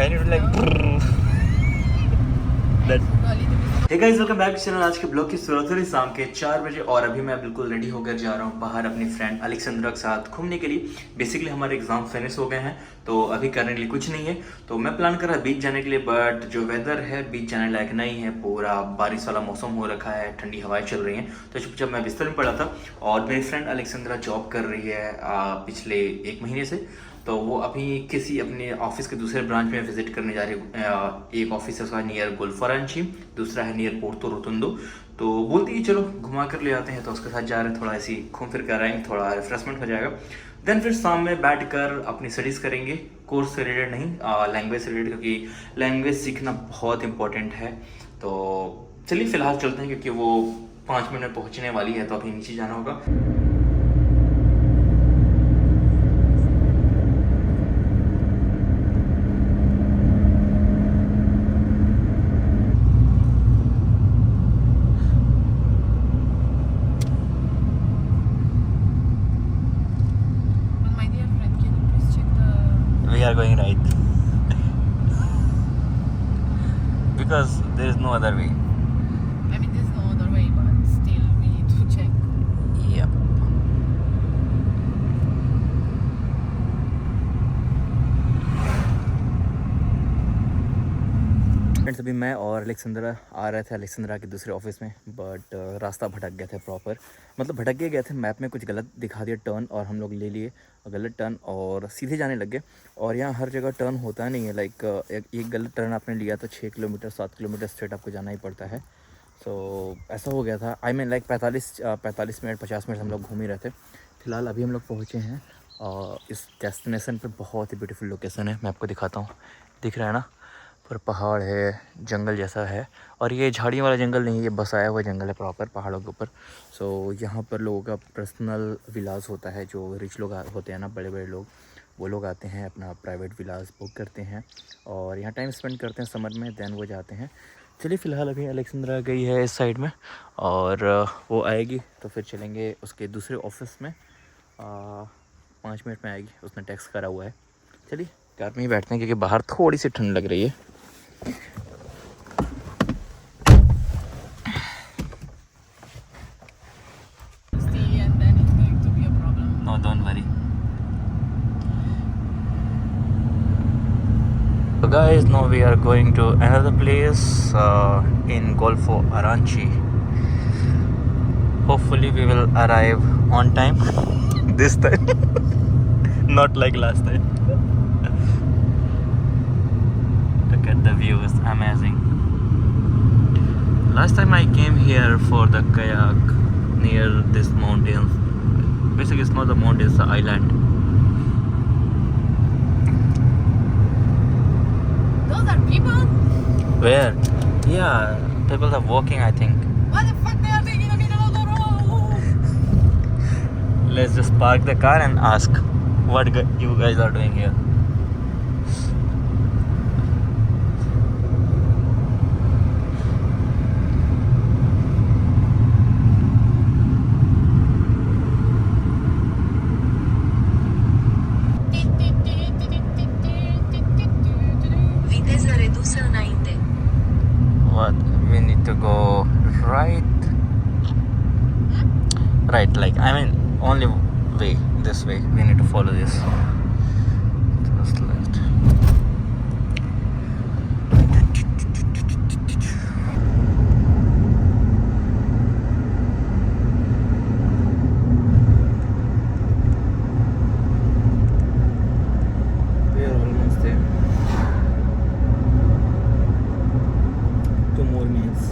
I need to like hey guys welcome back to channel. आज के blog की शुरुआत हो रही शाम के 4 बजे और अभी मैं बिल्कुल रेडी होकर जा रहा हूँ बाहर अपनी फ्रेंड अलेक्सेंद्रा के साथ घूमने के लिए। बेसिकली हमारे एग्जाम फिनिश हो गए हैं तो अभी करने के लिए कुछ नहीं है, तो मैं प्लान कर रहा बीच जाने के लिए, बट जो वेदर है बीच जाने लायक नहीं है। पूरा बारिश वाला मौसम हो रखा है, ठंडी हवाएं चल रही हैं। तो चुपचाप मैं बिस्तर में पड़ा था और मेरी फ्रेंड अलेक्सेंद्रा जॉब कर रही है पिछले 1 महीने से। तो वो अभी किसी अपने ऑफिस के दूसरे ब्रांच में विजिट करने जा रही है। एक ऑफिस है उसका नियर गोल्फरांची, दूसरा है नियर पोर्तो रोतुंडो। तो बोलती है चलो घुमा कर ले आते हैं, तो उसके साथ जा रहे हैं। थोड़ा ऐसी घूम फिर कर आएंगे, थोड़ा रिफ्रेशमेंट हो जाएगा। देन फिर शाम में बैठ कर अपनी स्टडीज़ करेंगे, कोर्स से रिलेटेड नहीं, लैंग्वेज से रिलेटेड, क्योंकि लैंग्वेज सीखना बहुत इंपॉर्टेंट है। तो चलिए फिलहाल चलते हैं, क्योंकि वो 5 मिनट में पहुँचने वाली है, तो अभी नीचे जाना होगा। We are going right because there is no other way. I mean, there's no other way, but still, we need to check. Yep. Friends अभी मैं और अलेक्सेंद्रा आ रहे थे अलेक्सेंद्रा के दूसरे ऑफिस में, बट रास्ता भटक गए थे प्रॉपर। मतलब भटक गए थे, मैप में कुछ गलत दिखा दिया टर्न, और हम लोग ले लिए गलत टर्न और सीधे जाने लग गए। और यहाँ हर जगह टर्न होता नहीं है, लाइक एक गलत टर्न आपने लिया तो 6 किलोमीटर 7 किलोमीटर स्ट्रेट आपको जाना ही पड़ता है। सो ऐसा हो गया था। I mean like 45 minute 50 minute हम लोग घूम ही रहे थे। फिलहाल अभी हम लोग पहुँचे हैं इस डेस्टिनेशन पर। बहुत ही ब्यूटीफुल लोकेशन है, मैं आपको दिखाता हूँ। दिख रहा है ना, पर पहाड़ है, जंगल जैसा है। और ये झाड़ियों वाला जंगल नहीं है, ये बसाया हुआ जंगल है प्रॉपर पहाड़ों के ऊपर। सो यहाँ पर लोगों का पर्सनल विलास होता है। जो रिच लोग होते हैं ना, बड़े बड़े लोग, वो लोग आते हैं, अपना प्राइवेट विलास बुक करते हैं और यहाँ टाइम स्पेंड करते हैं समर में, देन वो जाते हैं। चलिए फ़िलहाल अभी अलेक्सेंद्रा गई है इस साइड में, और वो आएगी तो फिर चलेंगे उसके दूसरे ऑफिस में। 5 मिनट में आएगी, उसने टेक्स्ट करा हुआ है। चलिए कार में ही बैठते हैं, क्योंकि बाहर थोड़ी सी ठंड लग रही है। See, and then it's going to be a problem. No, don't worry. So guys, now we are going to another place in Golfo Aranchi. Hopefully we will arrive on time this time, not like last time. Look at the views, amazing. Last time I came here for the kayak near this mountain. Basically it's not the mountain, it's the island. Those are people? Where? Yeah, people are walking, I think. What the fuck they are doing in the middle of the road? Let's just park the car and ask what you guys are doing here. Viteză redusă înainte. What? We need to go right. Right, like I mean only way, this way. We need to follow this. Just left. We are almost there. 2 more minutes.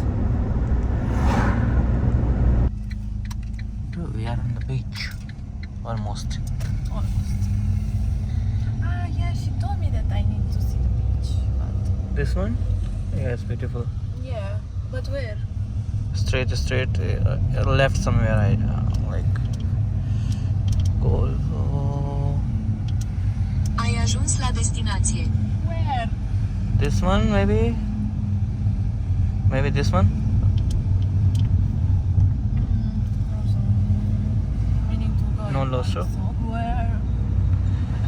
Dude, we are on the beach. Almost. Almost. Ah, yeah, she told me that I need to see the beach. But This one? Yeah, it's beautiful. yeah, but where? Straight, left somewhere. I like. Golf. Ai ajuns la destinație. Where? This one, maybe. Maybe this one. We need to go. No Loso. Somewhere.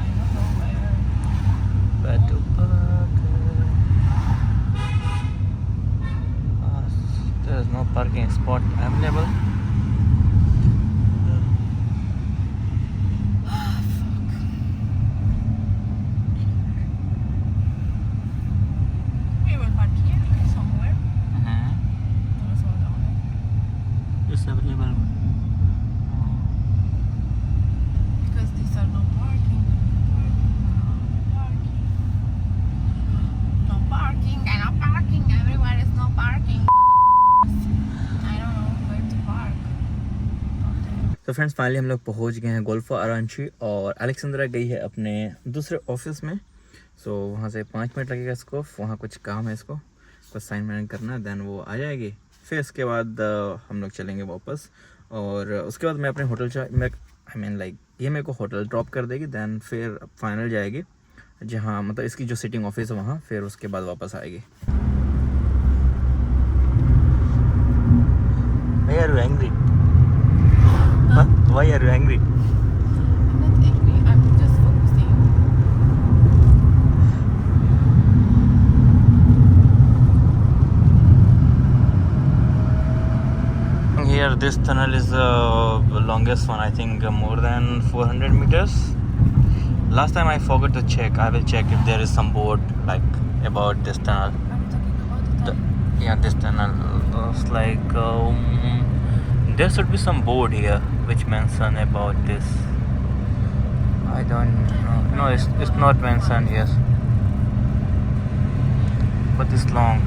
I don't know where. Where to park? Parking spot available. We will park here somewhere. Or so down there. It's available. Because these are no parking. No parking. And no parking. Everywhere is no parking. I don't know where to park. तो friends finally हम लोग पहुंच गए हैं गोल्फो अरांची और अलेक्सेंद्रा गई है अपने दूसरे ऑफिस में. सो वहाँ से 5 मिनट लगेगा इसको. वहाँ कुछ काम है, इसको कुछ साइन वाइन करना, देन वो आ जाएगी. फिर इसके बाद हम लोग चलेंगे वापस और उसके बाद मैं अपने होटल ये मेरे को होटल ड्रॉप कर देगी. देन फिर फाइनल जाएगी जहाँ मतलब इसकी जो सिटिंग ऑफिस है वहाँ. फिर उसके बाद वापस आएगी. Why are you angry? Why are you angry? I'm not angry. I'm just focusing. Here this tunnel is the longest one, I think more than 400 meters. Last time I forgot to check. I will check if there is some board like about this tunnel. I'm talking about the time. Yeah, this tunnel. It's like there should be some board here which mention about this. I don't know. No, it's not mentioned here. But it's long.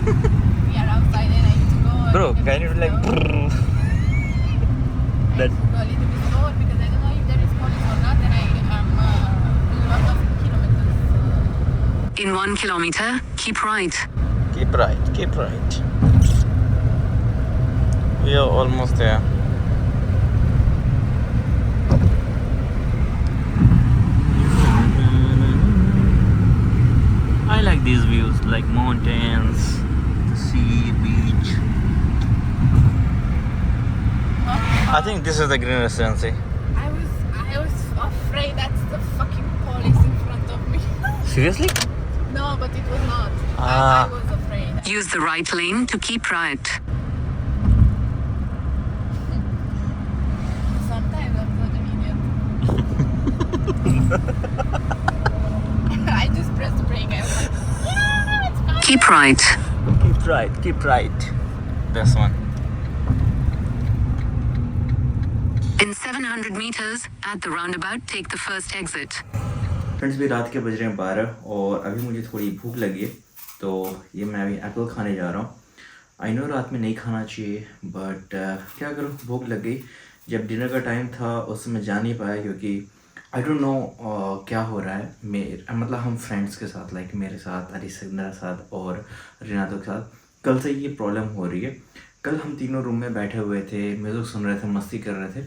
We are outside and I need to go. Bro, can you like I need that? to go a little bit slower because I don't know if there is police or not, and I am a lot of kilometers. In 1 kilometer, keep right. Keep right, keep right. We are almost there. I like these views, like mountains, sea, beach. I think this is the green residency. I was afraid that's the fucking police in front of me. Seriously? No, but it was not. Ah. I was afraid. Use the right lane to keep right. Sometimes I'm such an idiot. I just pressed the brake. I was like, yeah, it's fine. Keep right. Keep right, keep right. This one. In 700 meters, at the roundabout, take the first exit. Friends भी रात के बज रहे हैं 12 और अभी मुझे थोड़ी भूख लगी है तो ये मैं अभी एप्पल खाने जा रहा हूँ. आई नो रात में नहीं खाना चाहिए बट क्या करूँ, भूख लग गई. जब डिनर का टाइम था उस समय जा नहीं पाया क्योंकि आई डोंट नो क्या हो रहा है. मतलब हम फ्रेंड्स के साथ लाइक मेरे साथ, अलेक्सेंद्रा के साथ और रिनातो के साथ कल से ये प्रॉब्लम हो रही है. कल हम तीनों रूम में बैठे हुए थे, म्यूज़िक सुन रहे थे, मस्ती कर रहे थे.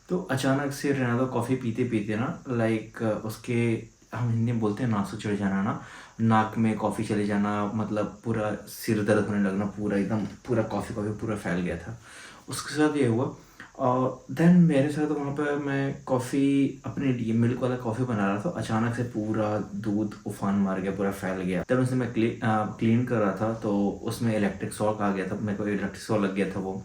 तो अचानक से रिनातो कॉफ़ी पीते पीते ना लाइक उसके हम हिंदी में बोलते हैं नासू चढ़ जाना ना, नाक में कॉफ़ी चले जाना, मतलब पूरा सिर दर्द होने लगना, पूरा एकदम पूरा कॉफ़ी पूरा फैल गया था. उसके साथ ये हुआ. और देन मेरे साथ वहाँ पर मैं कॉफ़ी अपने लिए मिल्क वाला कॉफ़ी बना रहा था. अचानक से पूरा दूध उफान मार गया, पूरा फैल गया. तब उसे मैं क्लीन कर रहा था तो उसमें इलेक्ट्रिक शॉक आ गया था, मेरे को इलेक्ट्रिक शॉक लग गया था वो.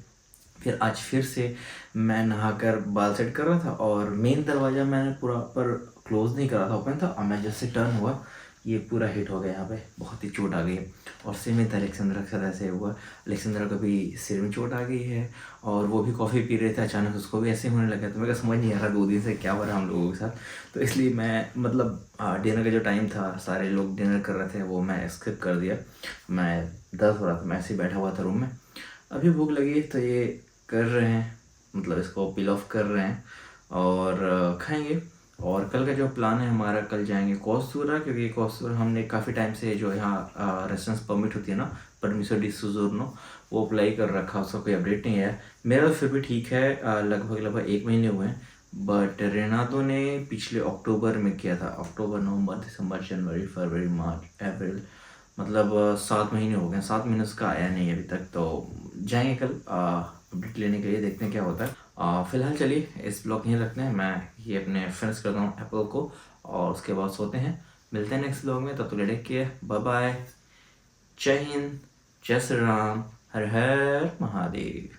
फिर आज फिर से मैं नहाकर बाल सेट कर रहा था और मेन दरवाज़ा मैंने पूरा पर क्लोज़ नहीं करा था, ओपन था. और मैं जैसे टर्न हुआ ये पूरा हिट हो गया यहाँ पे, बहुत ही चोट आ गई. और सेम ही था अलेक्सेंद्रा के साथ ऐसे हुआ. अलेक्सेंद्रा को भी सिर में चोट आ गई है और वो भी कॉफ़ी पी रहे थे, अचानक उसको भी ऐसे होने लगा. तो मेरे को समझ नहीं आ रहा 2 दिन से क्या हो रहा है हम लोगों के साथ. तो इसलिए मैं मतलब डिनर का जो टाइम था, सारे लोग डिनर कर रहे थे, वो मैं स्किप कर दिया. मैं दर्द हो रहा था, मैं ऐसे ही बैठा हुआ था रूम में. अभी भूख लगी तो ये कर रहे हैं, मतलब इसको पील ऑफ कर रहे हैं और खाएंगे. और कल का जो प्लान है हमारा, कल जाएंगे कोस्टूरा, क्योंकि कोस्टूरा हमने काफ़ी टाइम से जो यहाँ रेजिडेंस परमिट होती है ना, परमिसो डी सुजोर्नो, वो अप्लाई कर रखा, उसका कोई अपडेट नहीं है। मेरा तो फिर भी ठीक है, लगभग 1 महीने हुए हैं, बट रेनातो ने पिछले अक्टूबर में किया था, अक्टूबर, नवंबर, दिसंबर, जनवरी, फरवरी, मार्च, अप्रैल, मतलब 7 महीने हो गए, 7 महीने उसका आया नहीं अभी तक। तो जाएंगे कल अपडेट लेने के लिए, देखते हैं क्या होता है। फ़िलहाल चलिए इस ब्लॉग यहीं रखते हैं, मैं ये अपने फिनिश करता हूँ एप्पल को, और उसके बाद सोते हैं। मिलते हैं नेक्स्ट ब्लॉग में, तब तो टेक केयर, बाय बाय, जय हिंद, जय श्री राम, हर हर महादेव।